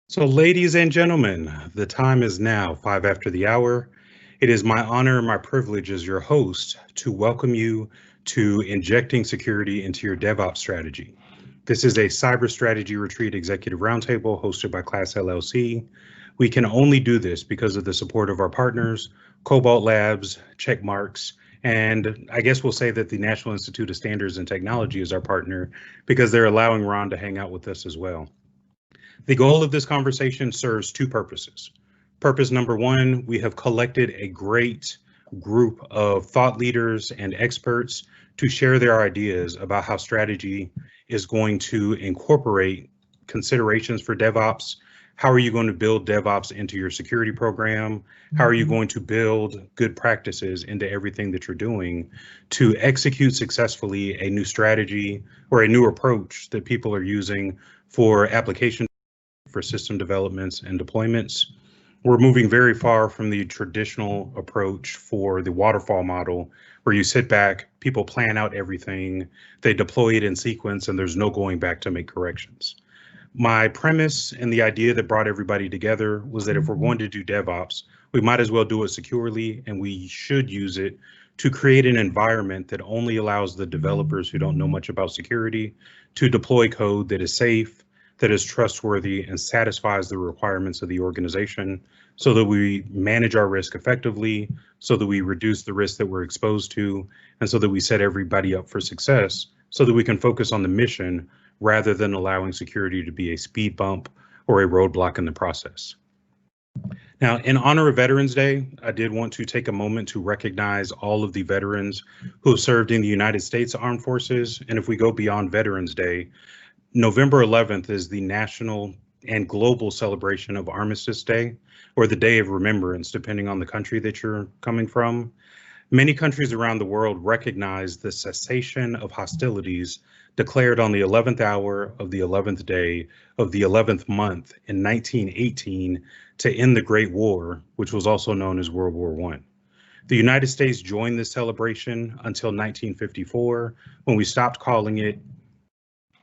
So, ladies and gentlemen, the time is now 5 after the hour. It is my honor and my privilege as your host to welcome you to Injecting Security into Your DevOps Strategy. This is a cyber strategy retreat executive roundtable hosted by CLASS-LLC. We can only do this because of the support of our partners, Cobalt Labs, Checkmarks, and I guess we'll say that the National Institute of Standards and Technology is our partner because they're allowing Ron to hang out with us as well. The goal of this conversation serves two purposes. Purpose number one, we have collected a great group of thought leaders and experts to share their ideas about how strategy is going to incorporate considerations for DevOps. How are you going to build DevOps into your security program? How are you going to build good practices into everything that you're doing to execute successfully a new strategy or a new approach that people are using for application for system developments and deployments? We're moving very far from the traditional approach for the waterfall model, where you sit back, people plan out everything, they deploy it in sequence, and there's no going back to make corrections. My premise and the idea that brought everybody together was that if we're going to do DevOps, we might as well do it securely, and we should use it to create an environment that only allows the developers who don't know much about security to deploy code that is safe, that is trustworthy, and satisfies the requirements of the organization so that we manage our risk effectively, so that we reduce the risk that we're exposed to, and so that we set everybody up for success so that we can focus on the mission rather than allowing security to be a speed bump or a roadblock in the process. Now, in honor of Veterans Day, I did want to take a moment to recognize all of the veterans who have served in the United States Armed Forces. And if we go beyond Veterans Day, November 11th is the national and global celebration of Armistice Day, or the Day of Remembrance, depending on the country that you're coming from. Many countries around the world recognize the cessation of hostilities declared on the 11th hour of the 11th day of the 11th month in 1918 to end the Great War, which was also known as World War I. The United States joined this celebration until 1954, when we stopped calling it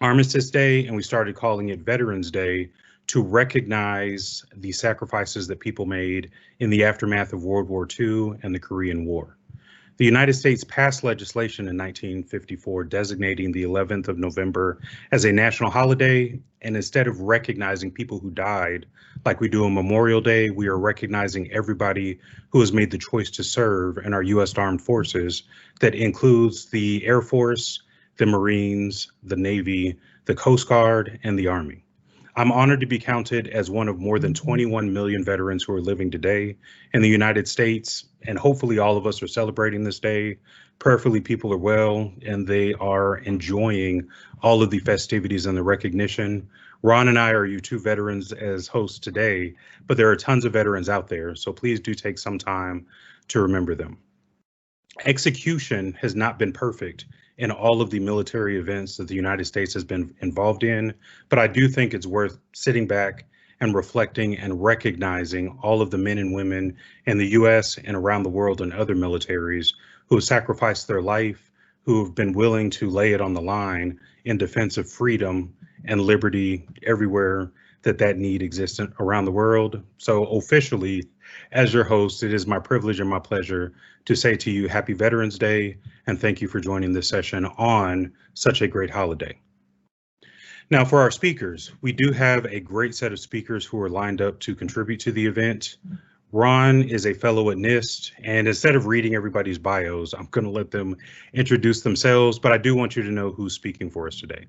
Armistice Day and we started calling it Veterans Day to recognize the sacrifices that people made in the aftermath of World War II and the Korean War. The United States passed legislation in 1954 designating the 11th of November as a national holiday, and instead of recognizing people who died like we do on Memorial Day, we are recognizing everybody who has made the choice to serve in our U.S. Armed Forces. That includes the Air Force, the Marines, the Navy, the Coast Guard, and the Army. I'm honored to be counted as one of more than 21 million veterans who are living today in the United States, and hopefully all of us are celebrating this day. Prayerfully, people are well, and they are enjoying all of the festivities and the recognition. Ron and I are your two veterans as hosts today, but there are tons of veterans out there, so please do take some time to remember them. Execution has not been perfect in all of the military events that the United States has been involved in, but I do think it's worth sitting back and reflecting and recognizing all of the men and women in the US and around the world and other militaries who have sacrificed their life, who have been willing to lay it on the line in defense of freedom and liberty everywhere that need exists around the world. So officially, as your host, it is my privilege and my pleasure to say to you, Happy Veterans Day, and thank you for joining this session on such a great holiday. Now, for our speakers, we do have a great set of speakers who are lined up to contribute to the event. Ron is a fellow at NIST, and instead of reading everybody's bios, I'm going to let them introduce themselves, but I do want you to know who's speaking for us today.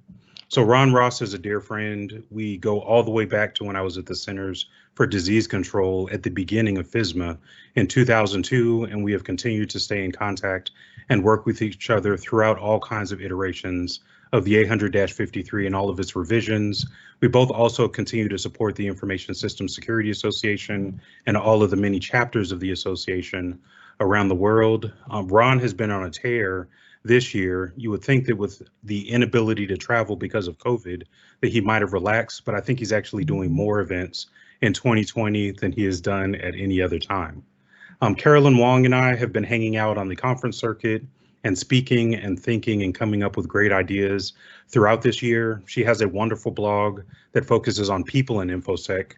So Ron Ross is a dear friend. We go all the way back to when I was at the Centers for Disease Control at the beginning of FISMA in 2002, and we have continued to stay in contact and work with each other throughout all kinds of iterations of the 800-53 and all of its revisions. We both also continue to support the Information Systems Security Association and all of the many chapters of the association around the world. Ron has been on a tear this year. You would think that with the inability to travel because of COVID, that he might have relaxed, but I think he's actually doing more events in 2020 than he has done at any other time. Carolyn Wong and I have been hanging out on the conference circuit and speaking and thinking and coming up with great ideas throughout this year. She has a wonderful blog that focuses on people in InfoSec,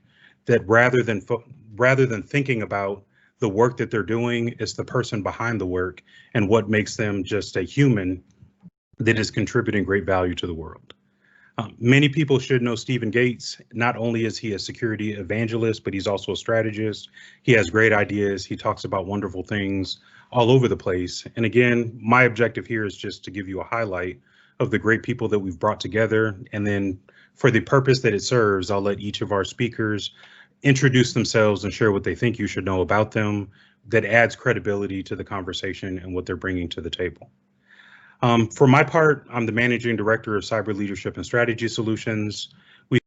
that rather than thinking about the work that they're doing, it's the person behind the work and what makes them just a human that is contributing great value to the world. Many people should know Stephen Gates. Not only is he a security evangelist, but he's also a strategist. He has great ideas. He talks about wonderful things all over the place. And again, my objective here is just to give you a highlight of the great people that we've brought together. And then for the purpose that it serves, I'll let each of our speakers introduce themselves and share what they think you should know about them that adds credibility to the conversation and what they're bringing to the table. For my part, I'm the Managing Director of Cyber Leadership and Strategy Solutions. We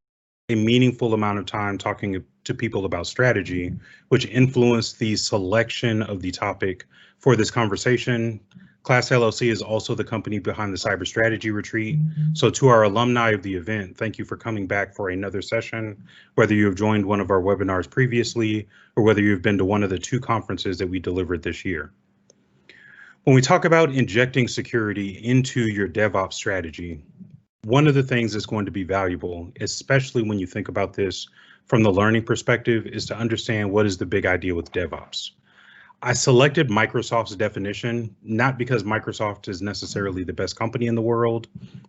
spend a meaningful amount of time talking to people about strategy, which influence the selection of the topic for this conversation. CLASS-LLC is also the company behind the Cyber Strategy Retreat. So to our alumni of the event, thank you for coming back for another session, whether you have joined one of our webinars previously or whether you've been to one of the 2 conferences that we delivered this year. When we talk about injecting security into your DevOps strategy, one of the things that's going to be valuable, especially when you think about this from the learning perspective, is to understand what is the big idea with DevOps. I selected Microsoft's definition, not because Microsoft is necessarily the best company in the world.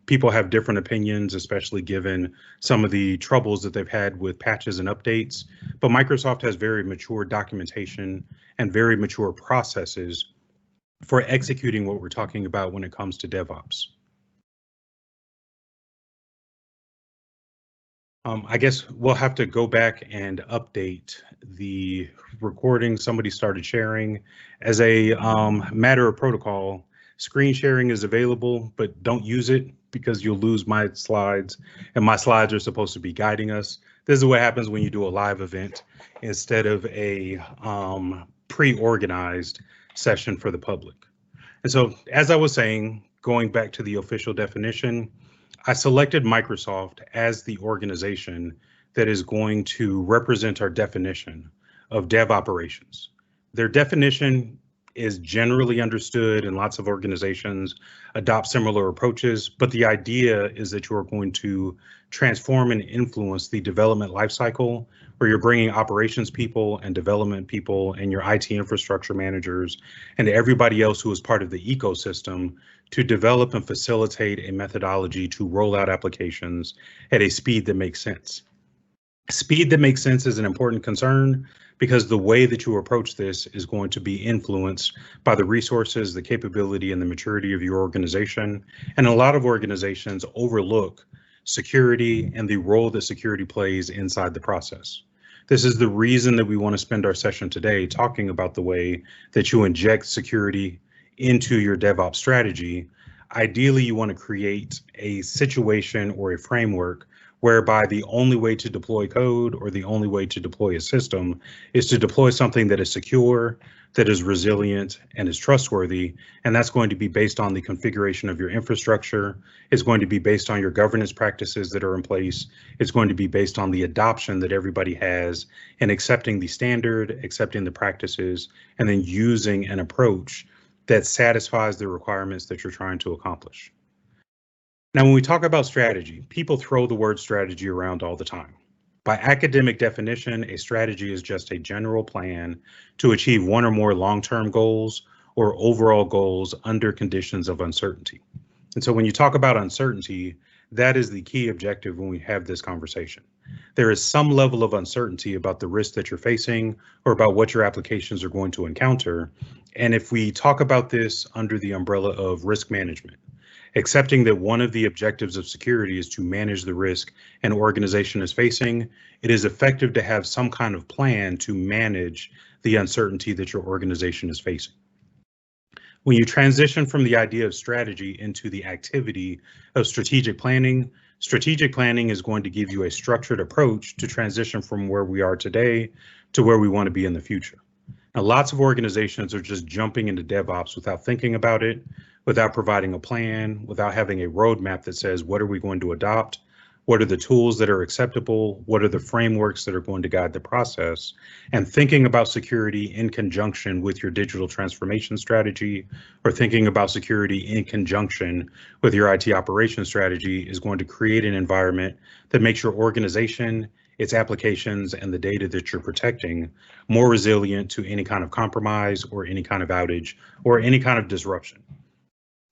People have different opinions, especially given some of the troubles that they've had with patches and updates, but Microsoft has very mature documentation and very mature processes for executing what we're talking about when it comes to DevOps. I guess we'll have to go back and update the recording somebody started sharing. As a matter of protocol, screen sharing is available, but don't use it because you'll lose my slides, and my slides are supposed to be guiding us. This is what happens when you do a live event instead of a pre-organized session for the public. And so, as I was saying, going back to the official definition, I selected Microsoft as the organization that is going to represent our definition of dev operations. Their definition is generally understood and lots of organizations adopt similar approaches, but the idea is that you are going to transform and influence the development lifecycle, where you're bringing operations people and development people and your IT infrastructure managers and everybody else who is part of the ecosystem to develop and facilitate a methodology to roll out applications at a speed that makes sense. Speed that makes sense is an important concern because the way that you approach this is going to be influenced by the resources, the capability, and the maturity of your organization. And a lot of organizations overlook security and the role that security plays inside the process. This is the reason that we want to spend our session today talking about the way that you inject security into your DevOps strategy. Ideally, you want to create a situation or a framework whereby the only way to deploy code or the only way to deploy a system is to deploy something that is secure, that is resilient, and is trustworthy. And that's going to be based on the configuration of your infrastructure. It's going to be based on your governance practices that are in place. It's going to be based on the adoption that everybody has and accepting the standard, accepting the practices, and then using an approach that satisfies the requirements that you're trying to accomplish. Now, when we talk about strategy, people throw the word strategy around all the time. By academic definition, a strategy is just a general plan to achieve one or more long-term goals or overall goals under conditions of uncertainty. And so when you talk about uncertainty, that is the key objective when we have this conversation. There is some level of uncertainty about the risk that you're facing or about what your applications are going to encounter. And if we talk about this under the umbrella of risk management, accepting that one of the objectives of security is to manage the risk an organization is facing, it is effective to have some kind of plan to manage the uncertainty that your organization is facing. When you transition from the idea of strategy into the activity of strategic planning is going to give you a structured approach to transition from where we are today to where we want to be in the future. Now, lots of organizations are just jumping into DevOps without thinking about it, without providing a plan, without having a roadmap that says, what are we going to adopt? What are the tools that are acceptable? What are the frameworks that are going to guide the process? And thinking about security in conjunction with your digital transformation strategy, or thinking about security in conjunction with your IT operations strategy, is going to create an environment that makes your organization its applications, and the data that you're protecting more resilient to any kind of compromise or any kind of outage or any kind of disruption.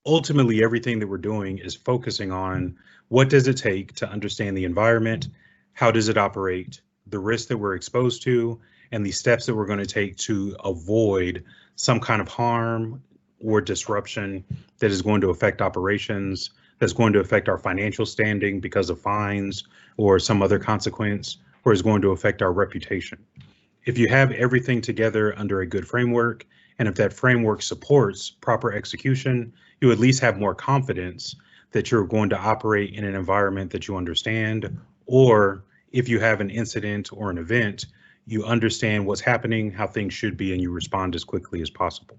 Ultimately, everything that we're doing is focusing on what does it take to understand the environment, how does it operate, the risks that we're exposed to, and the steps that we're going to take to avoid some kind of harm or disruption that is going to affect operations, that's going to affect our financial standing because of fines or some other consequence, or is going to affect our reputation. If you have everything together under a good framework, and if that framework supports proper execution, you at least have more confidence that you're going to operate in an environment that you understand, or if you have an incident or an event, you understand what's happening, how things should be, and you respond as quickly as possible.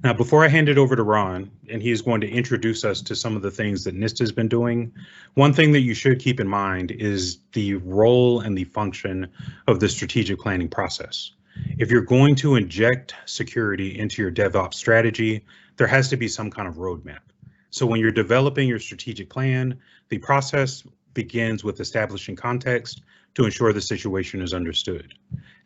Now, before I hand it over to Ron, and he is going to introduce us to some of the things that NIST has been doing, one thing that you should keep in mind is the role and the function of the strategic planning process. If you're going to inject security into your DevOps strategy, there has to be some kind of roadmap. So when you're developing your strategic plan, the process begins with establishing context to ensure the situation is understood.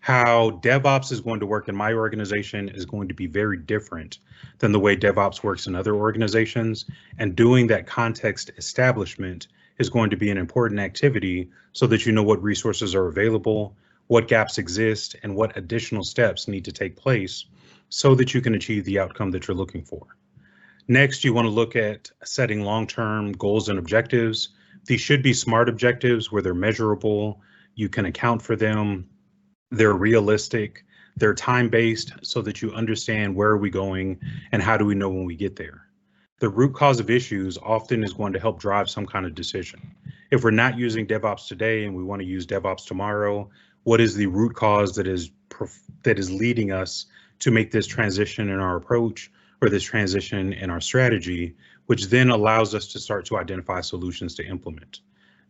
How DevOps is going to work in my organization is going to be very different than the way DevOps works in other organizations, and doing that context establishment is going to be an important activity so that you know what resources are available, what gaps exist, and what additional steps need to take place so that you can achieve the outcome that you're looking for. Next, you want to look at setting long-term goals and objectives. These should be SMART objectives where they're measurable, you can account for them, they're realistic, they're time-based so that you understand where are we going and how do we know when we get there. The root cause of issues often is going to help drive some kind of decision. If we're not using DevOps today and we want to use DevOps tomorrow, what is the root cause that is leading us to make this transition in our approach or this transition in our strategy, which then allows us to start to identify solutions to implement.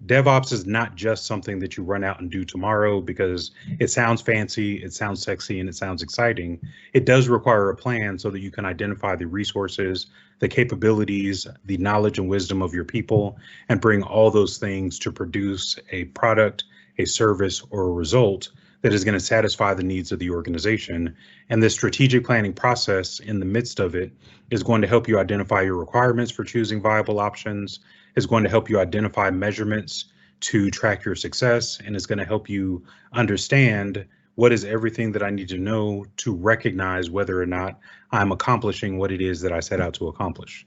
DevOps is not just something that you run out and do tomorrow because it sounds fancy, it sounds sexy, and it sounds exciting. It does require a plan so that you can identify the resources, the capabilities, the knowledge and wisdom of your people, and bring all those things to produce a product, a service, or a result that is going to satisfy the needs of the organization. And the strategic planning process in the midst of it is going to help you identify your requirements for choosing viable options, is going to help you identify measurements to track your success, and is going to help you understand what is everything that I need to know to recognize whether or not I'm accomplishing what it is that I set out to accomplish.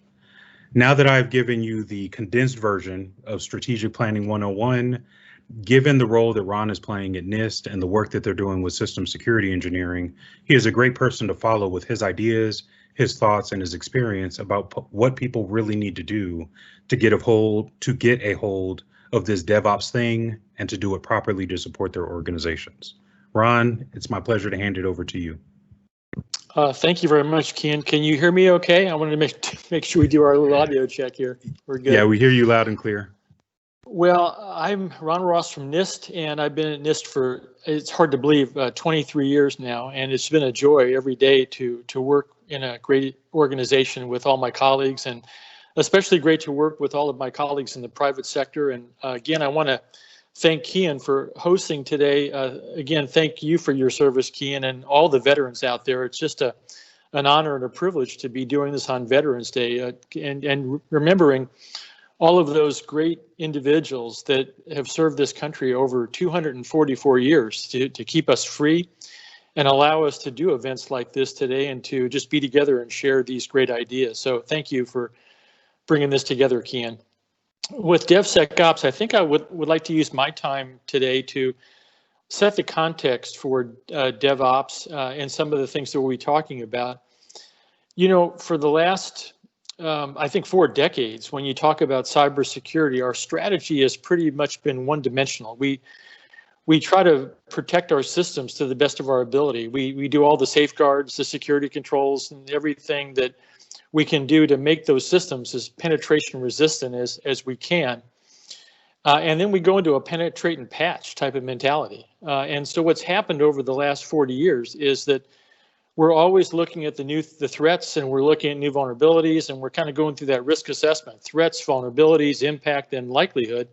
Now that I've given you the condensed version of Strategic Planning 101, given the role that Ron is playing at NIST and the work that they're doing with system security engineering, he is a great person to follow with his ideas, his thoughts, and his experience about what people really need to do to get a hold of this DevOps thing and to do it properly to support their organizations. Ron, it's my pleasure to hand it over to you. Thank you very much, Kian. Can you hear me okay? I wanted to make sure we do our little audio check here. We're good. Yeah, we hear you loud and clear. Well, I'm Ron Ross from NIST, and I've been at NIST for, it's hard to believe, 23 years now, and it's been a joy every day to work in a great organization with all my colleagues, and especially great to work with all of my colleagues in the private sector. And again, I want to thank Kian for hosting today. Again, thank you for your service, Kian, and all the veterans out there. It's just an honor and a privilege to be doing this on Veterans Day and remembering all of those great individuals that have served this country over 244 years to keep us free and allow us to do events like this today and to just be together and share these great ideas. So thank you for bringing this together, Kian. With DevSecOps, I think I would like to use my time today to set the context for DevOps and some of the things that we'll be talking about. You know, for the last I think 4 decades, when you talk about cybersecurity, our strategy has pretty much been one-dimensional. We try to protect our systems to the best of our ability. We do all the safeguards, the security controls, and everything that we can do to make those systems as penetration resistant as we can. And then we go into a penetrate and patch type of mentality. And so what's happened over the last 40 years is that we're always looking at the threats, and we're looking at new vulnerabilities, and we're kind of going through that risk assessment: threats, vulnerabilities, impact, and likelihood.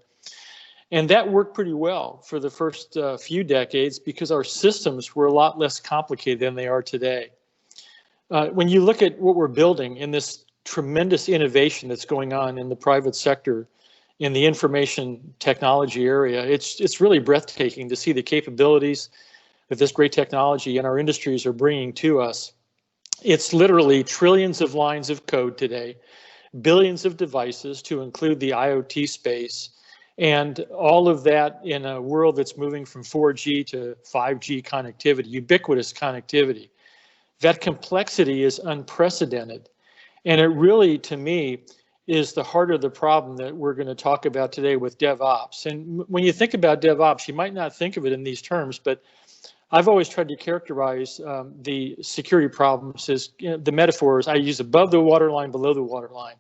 And that worked pretty well for the first few decades because our systems were a lot less complicated than they are today. When you look at what we're building in this tremendous innovation that's going on in the private sector, in the information technology area, it's really breathtaking to see the capabilities that this great technology and our industries are bringing to us. It's literally trillions of lines of code today, billions of devices to include the IoT space, and all of that in a world that's moving from 4G to 5G connectivity, ubiquitous connectivity. That complexity is unprecedented. And it really, to me, is the heart of the problem that we're going to talk about today with DevOps. And when you think about DevOps, you might not think of it in these terms, but I've always tried to characterize the security problems as, the metaphors I use: above the waterline, below the waterline.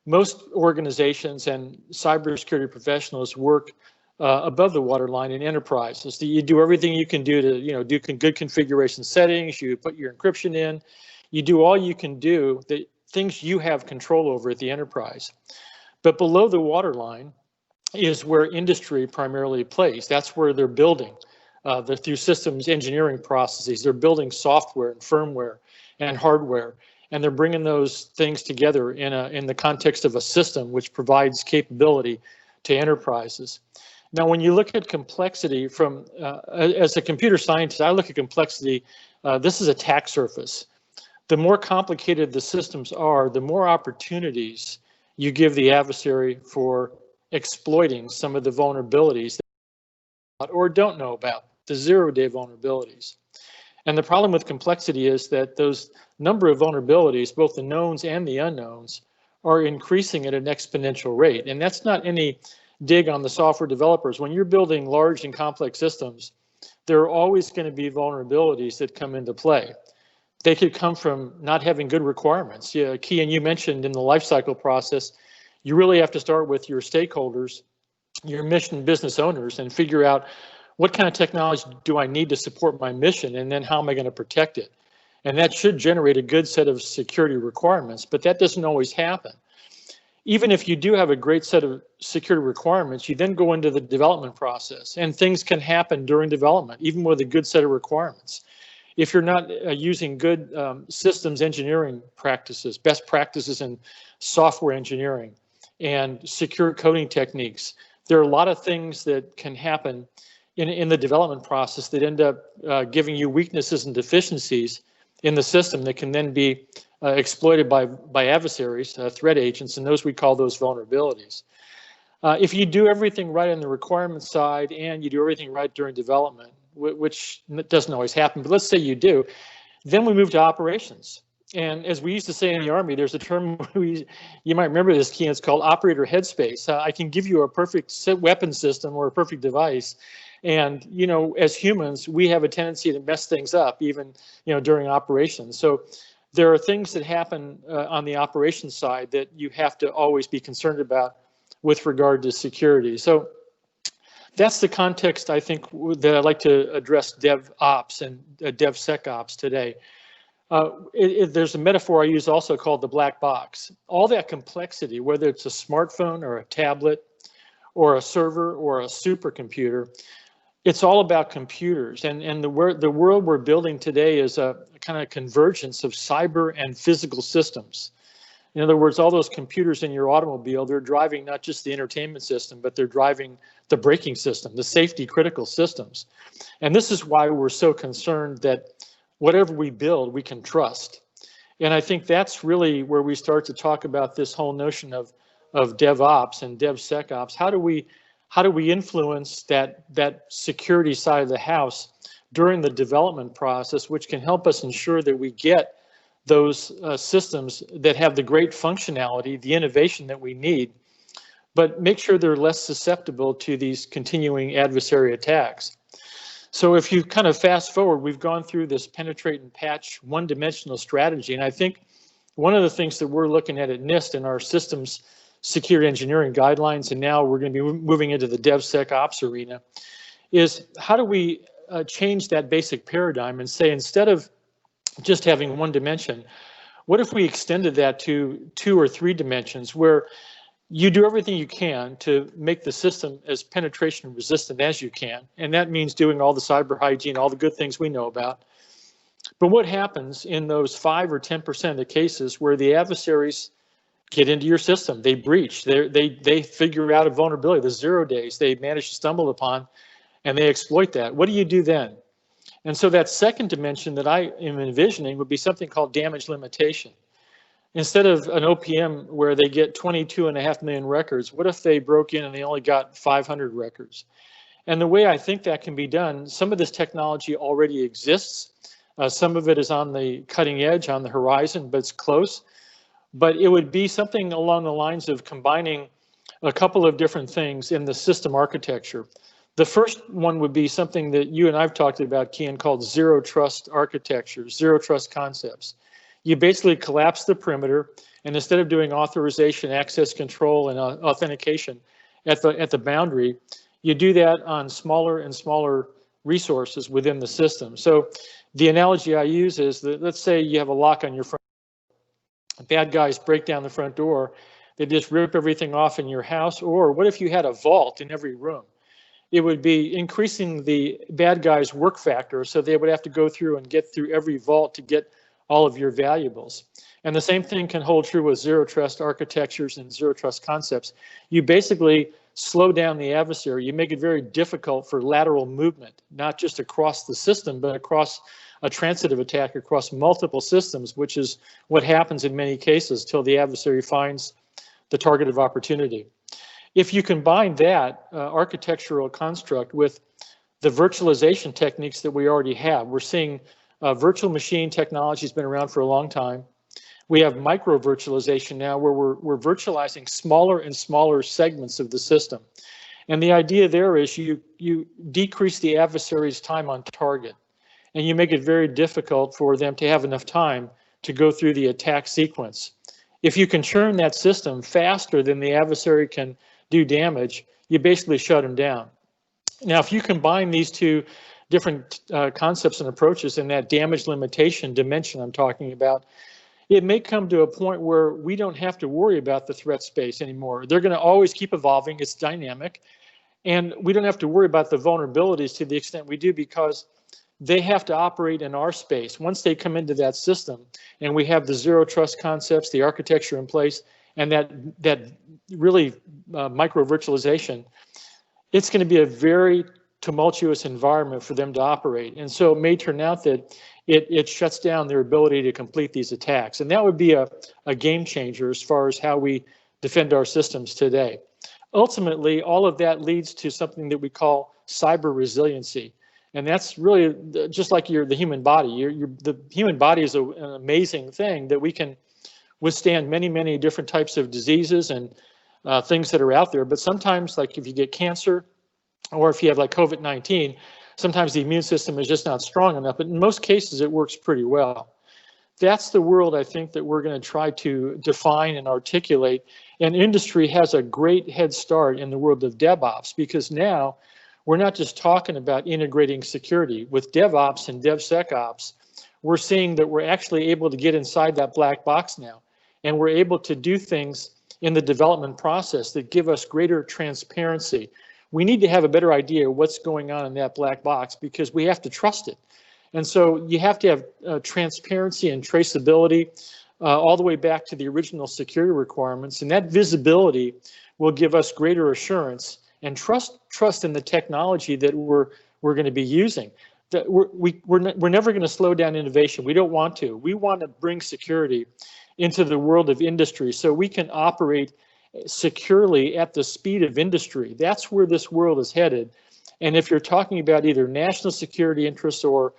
Most organizations and cybersecurity professionals work above the waterline in enterprises. You do everything you can do to, do good configuration settings. You put your encryption in. You do all you can do, the things you have control over at the enterprise. But below the waterline is where industry primarily plays. That's where they're building. They're through systems engineering processes. They're building software and firmware and hardware. And they're bringing those things together in the context of a system which provides capability to enterprises. Now, when you look at complexity from, as a computer scientist, I look at complexity, this is attack surface. The more complicated the systems are, the more opportunities you give the adversary for exploiting some of the vulnerabilities that or don't know about, the zero-day vulnerabilities. And the problem with complexity is that those number of vulnerabilities, both the knowns and the unknowns, are increasing at an exponential rate. And that's not any dig on the software developers. When you're building large and complex systems, there are always going to be vulnerabilities that come into play. They could come from not having good requirements. Yeah, Key, and you mentioned in the lifecycle process, you really have to start with your stakeholders, your mission business owners, and figure out what kind of technology do I need to support my mission, and then how am I going to protect it? And that should generate a good set of security requirements, but that doesn't always happen. Even if you do have a great set of security requirements, you then go into the development process, and things can happen during development, even with a good set of requirements. If you're not using good systems engineering practices, best practices in software engineering and secure coding techniques, there are a lot of things that can happen in the development process that end up giving you weaknesses and deficiencies in the system that can then be exploited by adversaries, threat agents, and we call those vulnerabilities. If you do everything right on the requirement side and you do everything right during development, which doesn't always happen, but let's say you do, then we move to operations. And as we used to say in the Army, there's a term, you might remember this, Key, it's called operator headspace. I can give you a perfect weapon system or a perfect device, and as humans, we have a tendency to mess things up, even during operations. So there are things that happen on the operations side that you have to always be concerned about with regard to security. So that's the context, I think, that I'd like to address DevOps and DevSecOps today. There's a metaphor I use also called the black box. All that complexity, whether it's a smartphone or a tablet or a server or a supercomputer, it's all about computers. And the world we're building today is a kind of convergence of cyber and physical systems. In other words, all those computers in your automobile, they're driving not just the entertainment system, but they're driving the braking system, the safety critical systems. And this is why we're so concerned that whatever we build, we can trust. And I think that's really where we start to talk about this whole notion of DevOps and DevSecOps. How do we influence that security side of the house during the development process, which can help us ensure that we get those systems that have the great functionality, the innovation that we need, but make sure they're less susceptible to these continuing adversary attacks. So if you kind of fast forward, we've gone through this penetrate and patch one-dimensional strategy, and I think one of the things that we're looking at NIST in our systems security engineering guidelines, and now we're going to be moving into the DevSecOps arena, is how do we change that basic paradigm and say, instead of just having one dimension, what if we extended that to 2 or 3 dimensions, where you do everything you can to make the system as penetration resistant as you can. And that means doing all the cyber hygiene, all the good things we know about. But what happens in those 5 or 10% of the cases where the adversaries get into your system, they breach, they figure out a vulnerability, the 0 days they manage to stumble upon, and they exploit that? What do you do then? And so that second dimension that I am envisioning would be something called damage limitation. Instead of an OPM where they get 22.5 million records, what if they broke in and they only got 500 records? And the way I think that can be done, some of this technology already exists. Some of it is on the cutting edge, on the horizon, but it's close. But it would be something along the lines of combining a couple of different things in the system architecture. The first one would be something that you and I've talked about, Kian, called zero trust architecture, zero trust concepts. You basically collapse the perimeter, and instead of doing authorization, access control, and authentication at the boundary, you do that on smaller and smaller resources within the system. So the analogy I use is that, let's say you have a lock on your front door. Bad guys break down the front door, they just rip everything off in your house. Or what if you had a vault in every room? It would be increasing the bad guys' work factor, so they would have to go through and get through every vault to get all of your valuables. And the same thing can hold true with zero trust architectures and zero trust concepts. You basically slow down the adversary. You make it very difficult for lateral movement, not just across the system, but across a transitive attack across multiple systems, which is what happens in many cases till the adversary finds the target of opportunity. If you combine that architectural construct with the virtualization techniques that we already have, we're seeing virtual machine technology has been around for a long time. We have micro virtualization now where we're virtualizing smaller and smaller segments of the system. And the idea there is you decrease the adversary's time on target, and you make it very difficult for them to have enough time to go through the attack sequence. If you can churn that system faster than the adversary can do damage, you basically shut them down. Now, if you combine these two different concepts and approaches in that damage limitation dimension I'm talking about, it may come to a point where we don't have to worry about the threat space anymore. They're going to always keep evolving. It's dynamic. And we don't have to worry about the vulnerabilities to the extent we do, because they have to operate in our space. Once they come into that system and we have the zero trust concepts, the architecture in place, and that really micro virtualization, it's going to be a very tumultuous environment for them to operate. And so it may turn out that it shuts down their ability to complete these attacks. And that would be a game changer as far as how we defend our systems today. Ultimately, all of that leads to something that we call cyber resiliency. And that's really just like the human body. The human body is an amazing thing that we can withstand many, many different types of diseases and things that are out there. But sometimes, like if you get cancer or if you have like COVID-19, sometimes the immune system is just not strong enough. But in most cases, it works pretty well. That's the world I think that we're going to try to define and articulate. And industry has a great head start in the world of DevOps, because now we're not just talking about integrating security. With DevOps and DevSecOps, we're seeing that we're actually able to get inside that black box now. And we're able to do things in the development process that give us greater transparency. We need to have a better idea of what's going on in that black box, because we have to trust it. And so you have to have transparency and traceability all the way back to the original security requirements. And that visibility will give us greater assurance and trust in the technology that we're going to be using. That we're never going to slow down innovation. We don't want to. We want to bring security into the world of industry so we can operate securely at the speed of industry. That's where this world is headed. And if you're talking about either national security interests or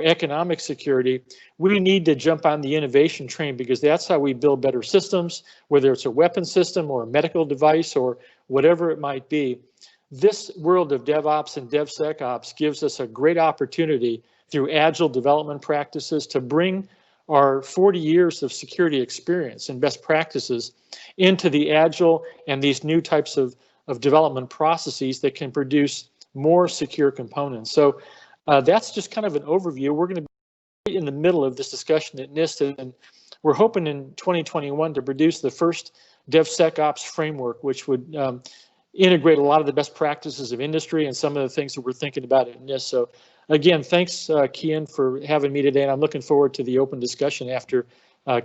economic security, we need to jump on the innovation train, because that's how we build better systems, whether it's a weapon system or a medical device or whatever it might be. This world of DevOps and DevSecOps gives us a great opportunity through agile development practices to bring our 40 years of security experience and best practices into the agile and these new types of development processes that can produce more secure components. So that's just kind of an overview. We're going to be in the middle of this discussion at NIST, and we're hoping in 2021 to produce the first DevSecOps framework, which would integrate a lot of the best practices of industry and some of the things that we're thinking about at NIST. So again, thanks, Kian, for having me today. And I'm looking forward to the open discussion after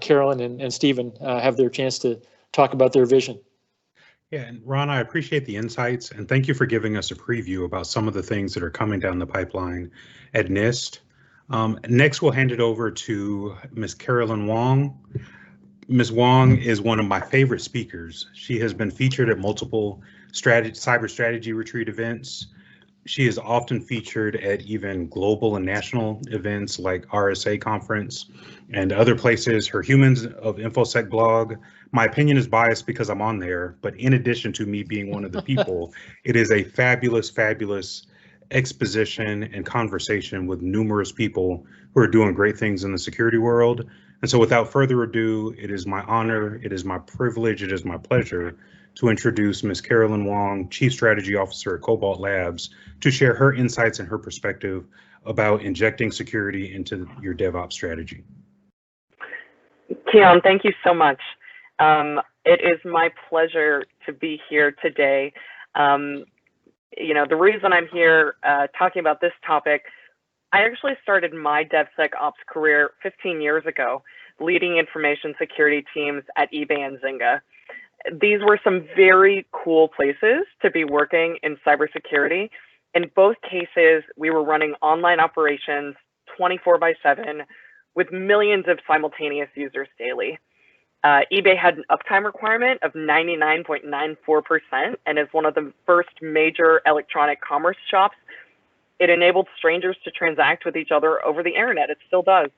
Carolyn and Stephen have their chance to talk about their vision. Yeah, and Ron, I appreciate the insights and thank you for giving us a preview about some of the things that are coming down the pipeline at NIST. Next, we'll hand it over to Ms. Carolyn Wong. Ms. Wong is one of my favorite speakers. She has been featured at multiple cyber strategy retreat events. She is often featured at even global and national events like RSA conference and other places. Her Humans of InfoSec blog, my opinion is biased because I'm on there, but in addition to me being one of the people, it is a fabulous, fabulous exposition and conversation with numerous people who are doing great things in the security world. And so without further ado, it is my honor, it is my privilege, it is my pleasure to introduce Ms. Carolyn Wong, Chief Strategy Officer at Cobalt Labs, to share her insights and her perspective about injecting security into your DevOps strategy. Kian, thank you so much. It is my pleasure to be here today. You know, the reason I'm here talking about this topic, I actually started my DevSecOps career 15 years ago, leading information security teams at eBay and Zynga. These were some very cool places to be working in cybersecurity. In both cases, we were running online operations 24/7 with millions of simultaneous users daily. eBay had an uptime requirement of 99.94% and is one of the first major electronic commerce shops. It enabled strangers to transact with each other over the internet. It still does.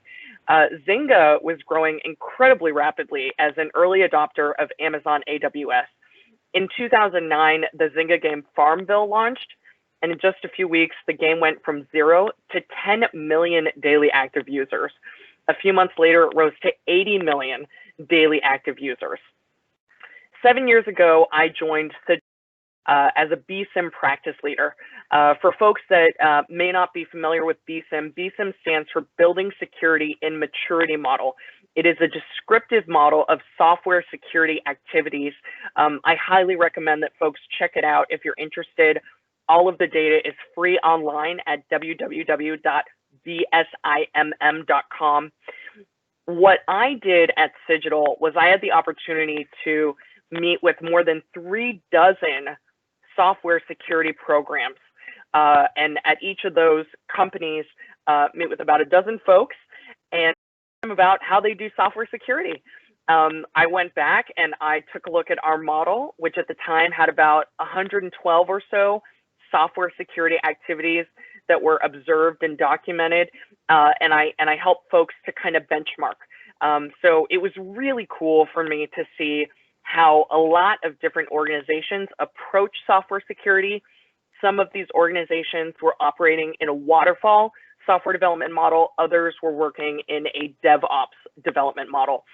Zynga was growing incredibly rapidly as an early adopter of Amazon AWS. In 2009, the Zynga game Farmville launched, and in just a few weeks, the game went from 0 to 10 million daily active users. A few months later, it rose to 80 million daily active users. 7 years ago, I joined as a BSIM practice leader. For folks that may not be familiar with BSIM, BSIM stands for Building Security in Maturity Model. It is a descriptive model of software security activities. I highly recommend that folks check it out if you're interested. All of the data is free online at www.bsimm.com. What I did at Cigital was I had the opportunity to meet with more than 36 software security programs. And at each of those companies, meet with about a dozen folks and about how they do software security. I went back and I took a look at our model, which at the time had about 112 or so software security activities that were observed and documented, and I helped folks to kind of benchmark. So it was really cool for me to see how a lot of different organizations approach software security. Some of these organizations were operating in a waterfall software development model. Others were working in a DevOps development model.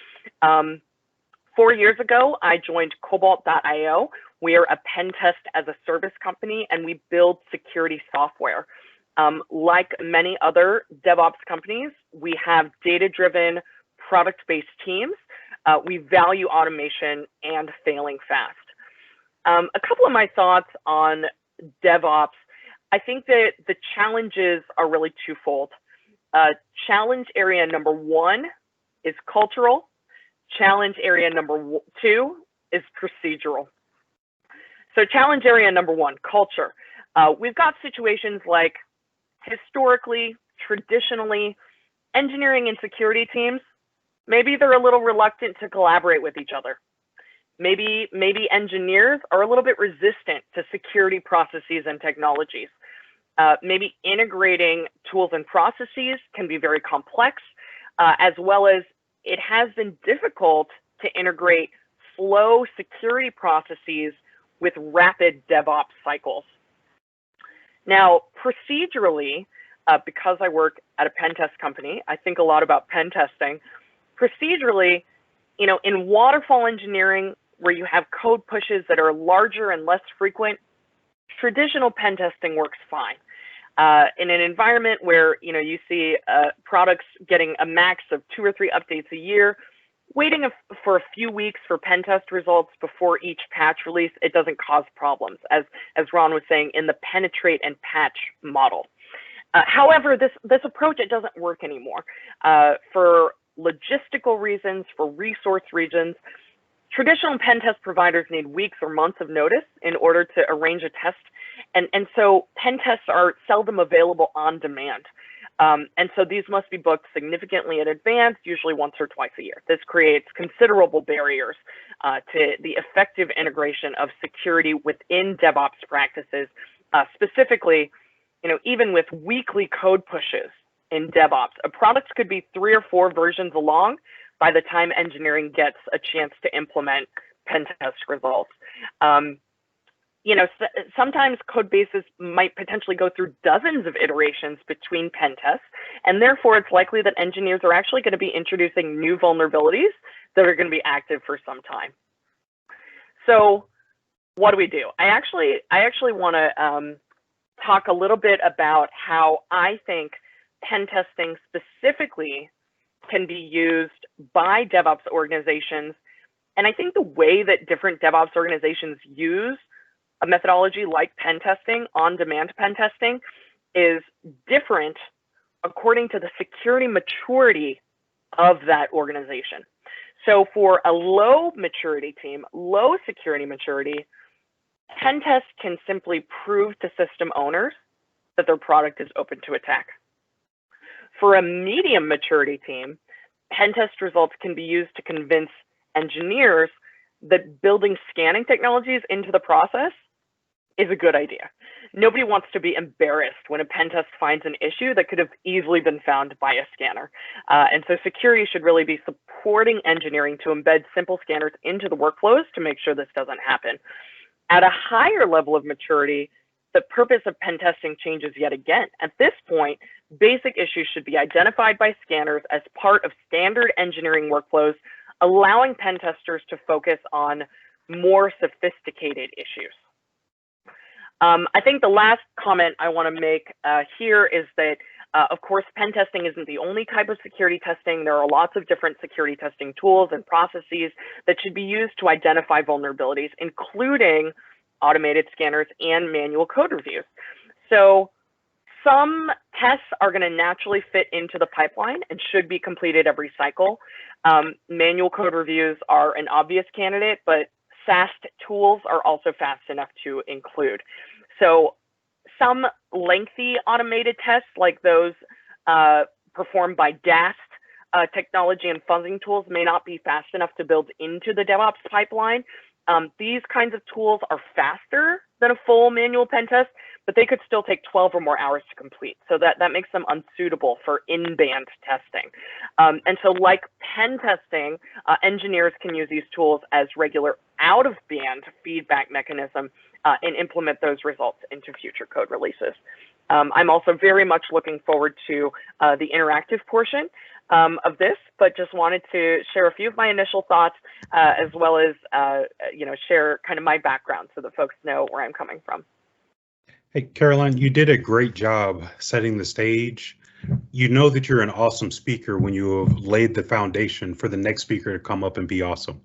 4 years ago, I joined Cobalt.io. We are a pen test as a service company, and we build security software. Like many other DevOps companies, we have data-driven, product-based teams. We value automation and failing fast. A couple of my thoughts on DevOps. I think that the challenges are really twofold. Challenge area number one is cultural. Challenge area number two is procedural. So challenge area number one, culture. We've got situations like historically, traditionally, engineering and security teams, maybe they're a little reluctant to collaborate with each other. Maybe engineers are a little bit resistant to security processes and technologies. Maybe integrating tools and processes can be very complex, as well as it has been difficult to integrate slow security processes with rapid DevOps cycles. Now, procedurally, because I work at a pen test company, I think a lot about pen testing. Procedurally, you know, in waterfall engineering, where you have code pushes that are larger and less frequent, traditional pen testing works fine. In an environment where you see products getting a max of 2 or 3 updates a year, waiting for a few weeks for pen test results before each patch release, it doesn't cause problems, as Ron was saying, in the penetrate and patch model. However, this approach, it doesn't work anymore. For logistical reasons, for resource reasons, traditional pen test providers need weeks or months of notice in order to arrange a test. And so pen tests are seldom available on demand. And so these must be booked significantly in advance, usually once or twice a year. This creates considerable barriers to the effective integration of security within DevOps practices. Specifically, even with weekly code pushes in DevOps, a product could be 3 or 4 versions along by the time engineering gets a chance to implement pen test results. Sometimes code bases might potentially go through dozens of iterations between pen tests, and therefore it's likely that engineers are actually going to be introducing new vulnerabilities that are going to be active for some time. So what do? I actually want to talk a little bit about how I think pen testing specifically can be used by DevOps organizations. And I think the way that different DevOps organizations use a methodology like pen testing, on-demand pen testing, is different according to the security maturity of that organization. So for a low maturity team, low security maturity, pen tests can simply prove to system owners that their product is open to attack. For a medium maturity team, pen test results can be used to convince engineers that building scanning technologies into the process is a good idea. Nobody wants to be embarrassed when a pen test finds an issue that could have easily been found by a scanner. And so security should really be supporting engineering to embed simple scanners into the workflows to make sure this doesn't happen. At a higher level of maturity, the purpose of pen testing changes yet again. At this point, basic issues should be identified by scanners as part of standard engineering workflows, allowing pen testers to focus on more sophisticated issues. I think the last comment I want to make here is that, of course, pen testing isn't the only type of security testing. There are lots of different security testing tools and processes that should be used to identify vulnerabilities, including automated scanners and manual code reviews. So some tests are going to naturally fit into the pipeline and should be completed every cycle. Manual code reviews are an obvious candidate, but SAST tools are also fast enough to include. So some lengthy automated tests like those performed by DAST technology and fuzzing tools may not be fast enough to build into the DevOps pipeline. These kinds of tools are faster than a full manual pen test, but they could still take 12 or more hours to complete. So that makes them unsuitable for in-band testing. And so like pen testing, engineers can use these tools as regular out-of-band feedback mechanism and implement those results into future code releases. I'm also very much looking forward to the interactive portion of this, but just wanted to share a few of my initial thoughts as well as share kind of my background so that folks know where I'm coming from. Hey, Caroline, you did a great job setting the stage. You know that you're an awesome speaker when you have laid the foundation for the next speaker to come up and be awesome.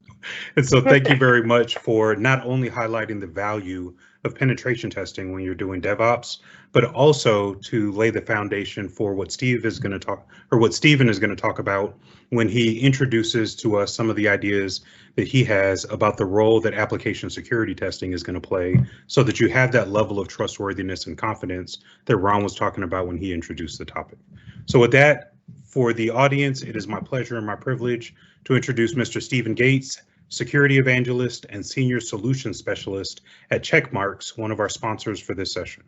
And so thank you very much for not only highlighting the value of penetration testing when you're doing DevOps, but also to lay the foundation for what Steve is going to talk, or what Steven is going to talk about when he introduces to us some of the ideas that he has about the role that application security testing is going to play, so that you have that level of trustworthiness and confidence that Ron was talking about when he introduced the topic. So with that, for the audience, it is my pleasure and my privilege to introduce Mr. Steven Gates, Security Evangelist and Senior Solutions Specialist at Checkmarx, one of our sponsors for this session.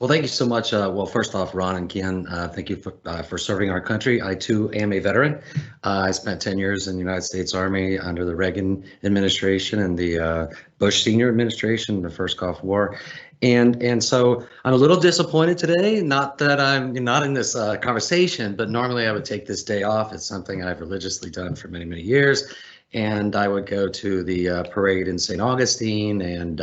Well, thank you so much. Well, first off, Ron and Ken, thank you for serving our country. I too am a veteran. I spent 10 years in the United States Army under the Reagan administration and the Bush Senior administration, the first Gulf War. And so I'm a little disappointed today, not that I'm not in this conversation, but normally I would take this day off. It's something I've religiously done for many, many years. And I would go to the parade in St. Augustine and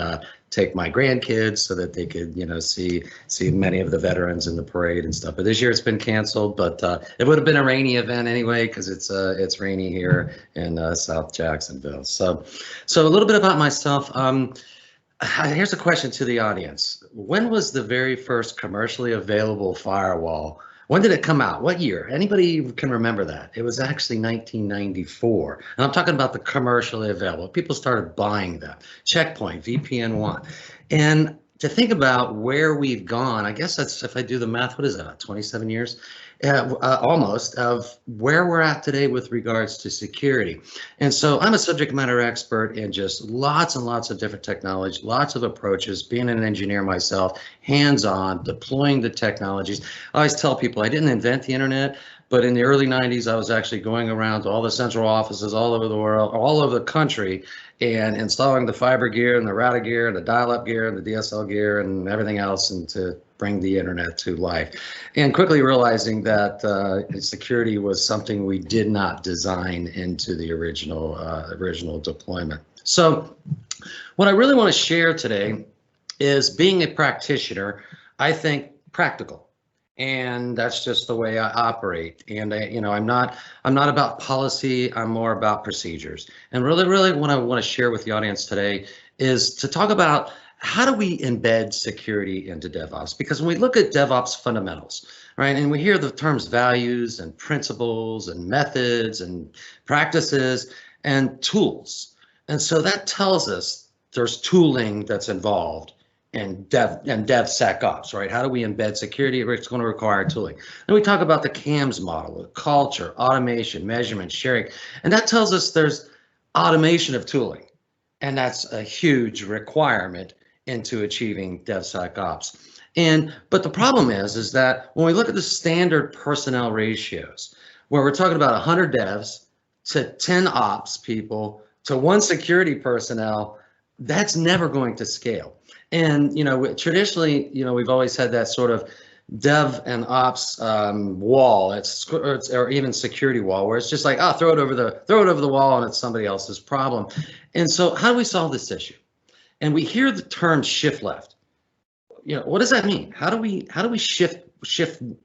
take my grandkids so that they could, see many of the veterans in the parade and stuff. But this year it's been canceled, but it would have been a rainy event anyway, because it's rainy here in South Jacksonville. So a little bit about myself. Here's a question to the audience. When was the very first commercially available firewall? When did it come out? What year? Anybody can remember that? It was actually 1994. And I'm talking about the commercially available. People started buying them. Checkpoint, VPN1. And to think about where we've gone, I guess that's, if I do the math, what is that, 27 years? Almost, of where we're at today with regards to security. And so I'm a subject matter expert in just lots and lots of different technology, lots of approaches, being an engineer myself, hands-on, deploying the technologies. I always tell people I didn't invent the internet, but in the early 90s, I was actually going around to all the central offices all over the world, all over the country, and installing the fiber gear and the router gear and the dial-up gear and the DSL gear and everything else, and to bring the internet to life. And quickly realizing that security was something we did not design into the original deployment. So what I really want to share today is, being a practitioner, I think practical. And that's just the way I operate. And I'm not about policy. I'm more about procedures. And really what I want to share with the audience today is to talk about, how do we embed security into DevOps? Because when we look at DevOps fundamentals, right, and we hear the terms values and principles and methods and practices and tools, and so that tells us there's tooling that's involved in DevSecOps, right? How do we embed security? It's going to require tooling. Then we talk about the CAMS model, culture, automation, measurement, sharing, and that tells us there's automation of tooling, and that's a huge requirement into achieving DevSecOps. But the problem is that when we look at the standard personnel ratios, where we're talking about 100 devs to 10 ops people to 1 security personnel, that's never going to scale. And traditionally, we've always had that sort of dev and ops wall, or even security wall, where it's just like, oh, throw it over the wall and it's somebody else's problem. And so how do we solve this issue? And we hear the term shift left. What does that mean? How do we shift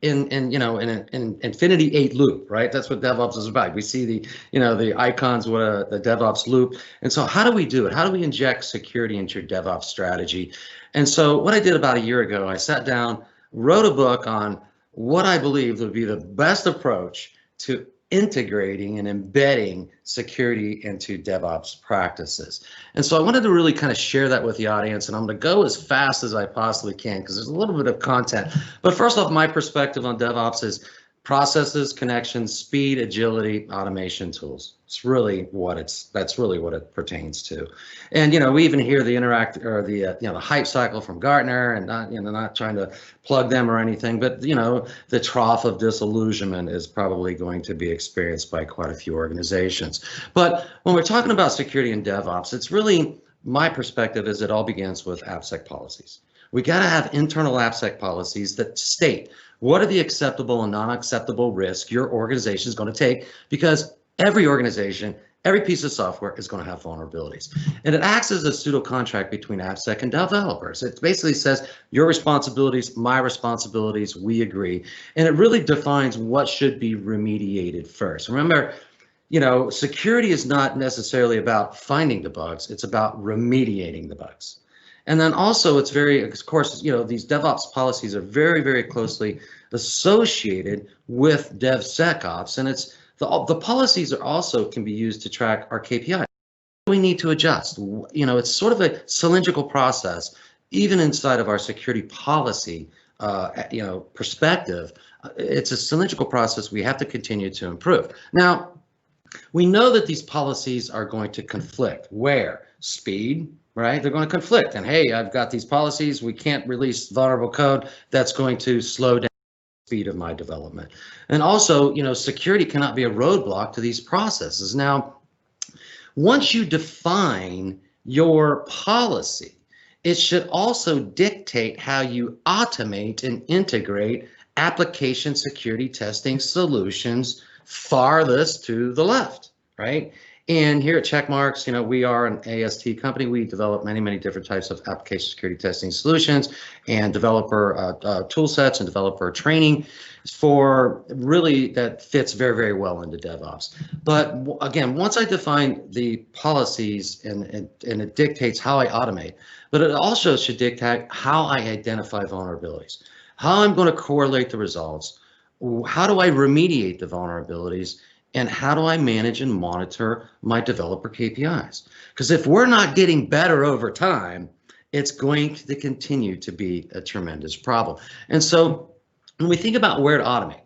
in an infinity 8 loop, right? That's what DevOps is about. We see the icons, what the DevOps loop. And so how do we do it? How do we inject security into your DevOps strategy? And so what I did about a year ago, I sat down, wrote a book on what I believe would be the best approach to integrating and embedding security into DevOps practices. And so I wanted to really kind of share that with the audience, and I'm going to go as fast as I possibly can because there's a little bit of content. But first off, my perspective on DevOps is processes, connections, speed, agility, automation tools. That's really what it pertains to. And we even hear the the hype cycle from Gartner, and not trying to plug them or anything, but the trough of disillusionment is probably going to be experienced by quite a few organizations. But when we're talking about security and DevOps, it's really, my perspective is, it all begins with AppSec policies. We got to have internal AppSec policies that state what are the acceptable and non-acceptable risks your organization is going to take, because every organization, every piece of software is going to have vulnerabilities. And it acts as a pseudo contract between AppSec and developers. It basically says your responsibilities, my responsibilities, we agree. And it really defines what should be remediated first. Remember, security is not necessarily about finding the bugs, it's about remediating the bugs. And then also it's very, of course, these DevOps policies are very, very closely associated with DevSecOps, and it's the policies are also can be used to track our KPI. We need to adjust. It's sort of a cylindrical process, even inside of our security policy, perspective. It's a cylindrical process we have to continue to improve. Now, we know that these policies are going to conflict. Where? Speed. Right? They're going to conflict. And hey, I've got these policies. We can't release vulnerable code. That's going to slow down the speed of my development. And also, security cannot be a roadblock to these processes. Now, once you define your policy, it should also dictate how you automate and integrate application security testing solutions farthest to the left, right? And here at Checkmarks, we are an AST company. We develop many different types of application security testing solutions and developer tool sets and developer training for really that fits very well into DevOps. But again, once I define the policies and it dictates how I automate, but it also should dictate how I identify vulnerabilities, how I'm going to correlate the results, how do I remediate the vulnerabilities, and how do I manage and monitor my developer KPIs? Because if we're not getting better over time, it's going to continue to be a tremendous problem. And so when we think about where to automate,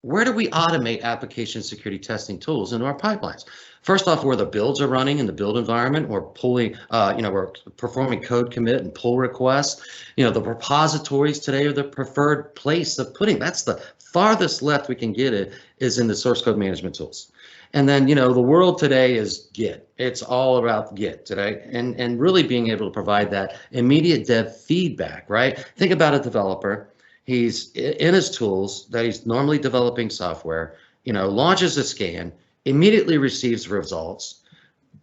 where do we automate application security testing tools into our pipelines? First off, where the builds are running in the build environment, we're pulling, we're performing code commit and pull requests. The repositories today are the preferred place of putting. That's the farthest left we can get it is in the source code management tools. And then, the world today is Git. It's all about Git today, and really being able to provide that immediate dev feedback, right? Think about a developer. He's in his tools that he's normally developing software, launches a scan, immediately receives results,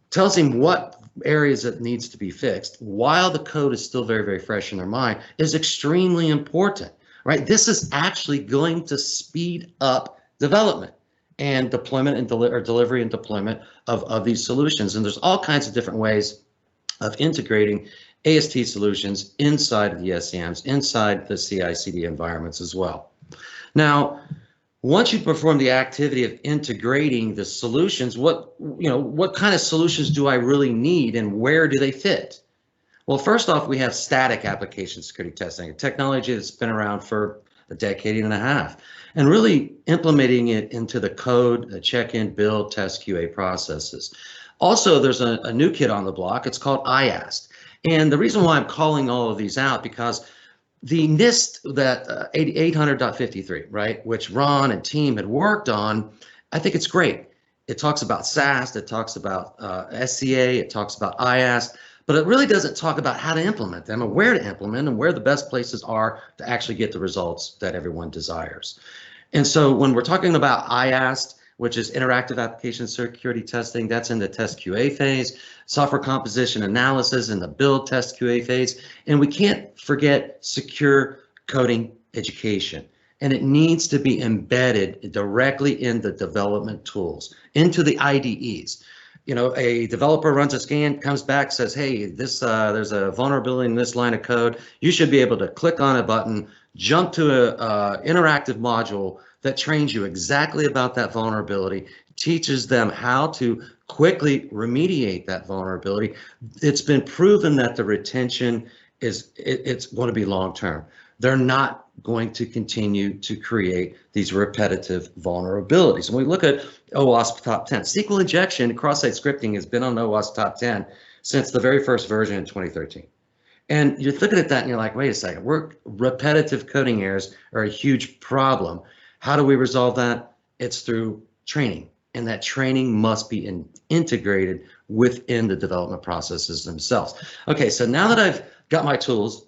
tells him what areas it needs to be fixed while the code is still very fresh in their mind is extremely important, right? This is actually going to speed up development and deployment and delivery and deployment of these solutions. And there's all kinds of different ways of integrating AST solutions inside of the SCMs, inside the CI/CD environments as well. Now, once you perform the activity of integrating the solutions, what kind of solutions do I really need and where do they fit? Well, first off, we have static application security testing, a technology that's been around for a decade and a half, and really implementing it into the code, the check-in, build, test, QA processes. Also, there's a new kid on the block. It's called IAST. And the reason why I'm calling all of these out, because the NIST, that 800.53, right, which Ron and team had worked on, I think it's great. It talks about SAST, it talks about SCA, it talks about IAST, but it really doesn't talk about how to implement them and where to implement and where the best places are to actually get the results that everyone desires. And so when we're talking about IAST, which is interactive application security testing, that's in the test QA phase, software composition analysis in the build test QA phase, and we can't forget secure coding education. And it needs to be embedded directly in the development tools, into the IDEs. A developer runs a scan, comes back, says, hey, there's a vulnerability in this line of code. You should be able to click on a button, jump to an interactive module that trains you exactly about that vulnerability, teaches them how to quickly remediate that vulnerability. It's been proven that the retention it's going to be long-term. They're not going to continue to create these repetitive vulnerabilities. When we look at OWASP top 10, SQL injection, cross-site scripting has been on OWASP top 10 since the very first version in 2013. And you're looking at that and you're like, wait a second, repetitive coding errors are a huge problem. How do we resolve that? It's through training, and that training must be integrated within the development processes themselves. Okay, so now that I've got my tools,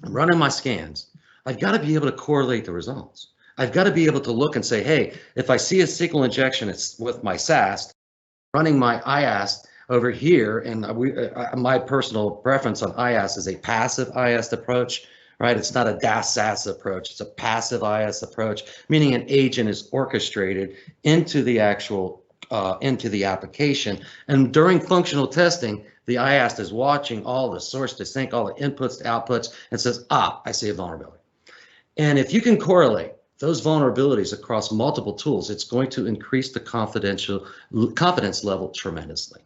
I'm running my scans, I've got to be able to correlate the results. I've got to be able to look and say, hey, if I see a SQL injection, it's with my SAST, running my IAST over here, and my personal preference on IAST is a passive IAST approach. Right, it's not a DAS-SAS approach, it's a passive IAST approach, meaning an agent is orchestrated into the actual, into the application. And during functional testing, the IAST is watching all the source to sink, all the inputs to outputs, and says, I see a vulnerability. And if you can correlate those vulnerabilities across multiple tools, it's going to increase the confidence level tremendously.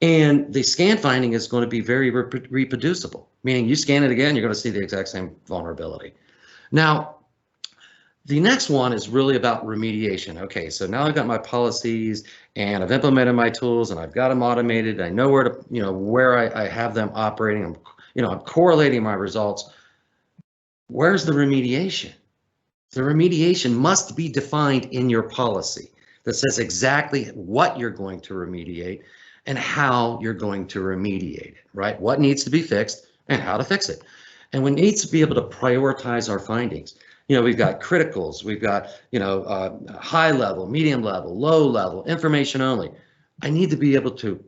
And the scan finding is going to be very reproducible, meaning you scan it again, you're going to see the exact same vulnerability. Now, the next one is really about remediation. Okay, so now I've got my policies and I've implemented my tools and I've got them automated. I know where to, where I have them operating. I'm correlating my results. Where's the remediation? The remediation must be defined in your policy that says exactly what you're going to remediate and how you're going to remediate it, right? What needs to be fixed and how to fix it. And we need to be able to prioritize our findings. We've got criticals, we've got, high level, medium level, low level, information only. I need to be able to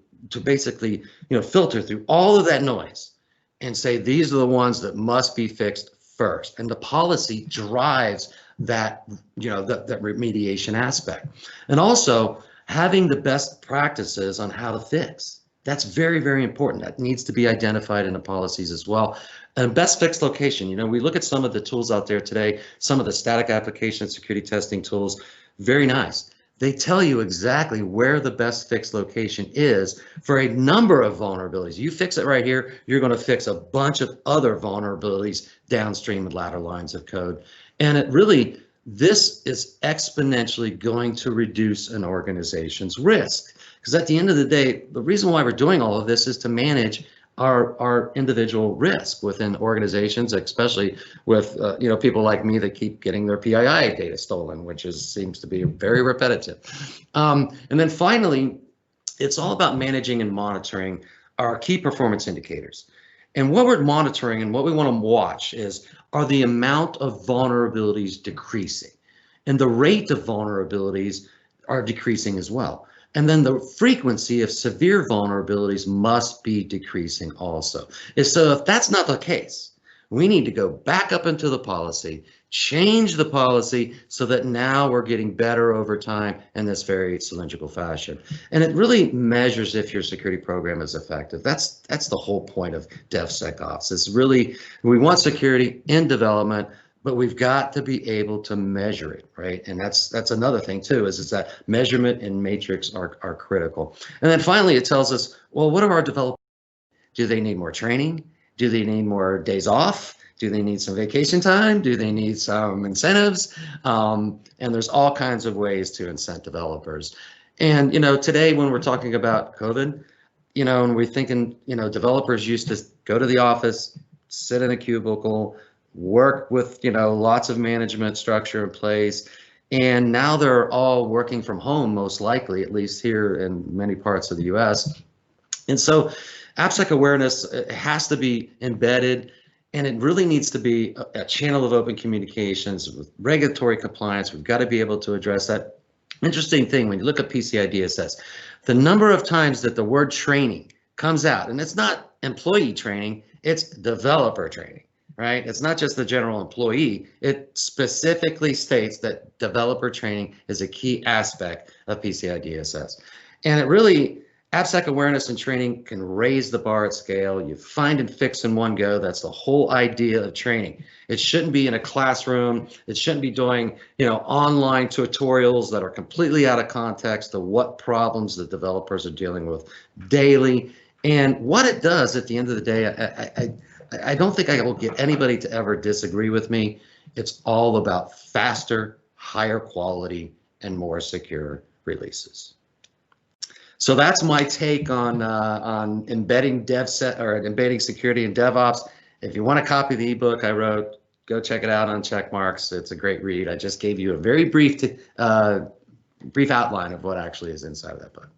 basically, filter through all of that noise and say, these are the ones that must be fixed first. And the policy drives that, that remediation aspect. And also having the best practices on how to fix. That's very, very important. That needs to be identified in the policies as well. And best fix location, we look at some of the tools out there today, some of the static application security testing tools, very nice. They tell you exactly where the best fix location is for a number of vulnerabilities. You fix it right here, you're going to fix a bunch of other vulnerabilities downstream of ladder lines of code. And this is exponentially going to reduce an organization's risk. Because at the end of the day, the reason why we're doing all of this is to manage our individual risk within organizations, especially with people like me that keep getting their PII data stolen, which seems to be very repetitive. And then finally, it's all about managing and monitoring our key performance indicators. And what we're monitoring and what we want to watch are the amount of vulnerabilities decreasing, and the rate of vulnerabilities are decreasing as well. And then the frequency of severe vulnerabilities must be decreasing also. And so if that's not the case, we need to go back up into the policy, change the policy so that now we're getting better over time in this very cylindrical fashion. And it really measures if your security program is effective. That's the whole point of DevSecOps. It's really, we want security in development, but we've got to be able to measure it, right? And that's another thing too, is that measurement and matrix are critical. And then finally, it tells us, well, what are our developers? Do they need more training? Do they need more days off? Do they need some vacation time? Do they need some incentives? And there's all kinds of ways to incent developers. And today when we're talking about COVID, and we're thinking, developers used to go to the office, sit in a cubicle, work with lots of management structure in place, and now they're all working from home, most likely, at least here in many parts of the US. And so AppSec awareness has to be embedded, and it really needs to be a channel of open communications with regulatory compliance. We've got to be able to address that. Interesting thing, when you look at PCI DSS, the number of times that the word training comes out, and it's not employee training, it's developer training. Right? It's not just the general employee. It specifically states that developer training is a key aspect of PCI DSS. And it really, AppSec awareness and training can raise the bar at scale. You find and fix in one go. That's the whole idea of training. It shouldn't be in a classroom. It shouldn't be doing, online tutorials that are completely out of context of what problems the developers are dealing with daily. And what it does at the end of the day, I don't think I will get anybody to ever disagree with me. It's all about faster, higher quality, and more secure releases. So that's my take on embedding embedding security in DevOps. If you want a copy of the ebook I wrote, go check it out on Checkmarks. It's a great read. I just gave you a very brief outline of what actually is inside of that book.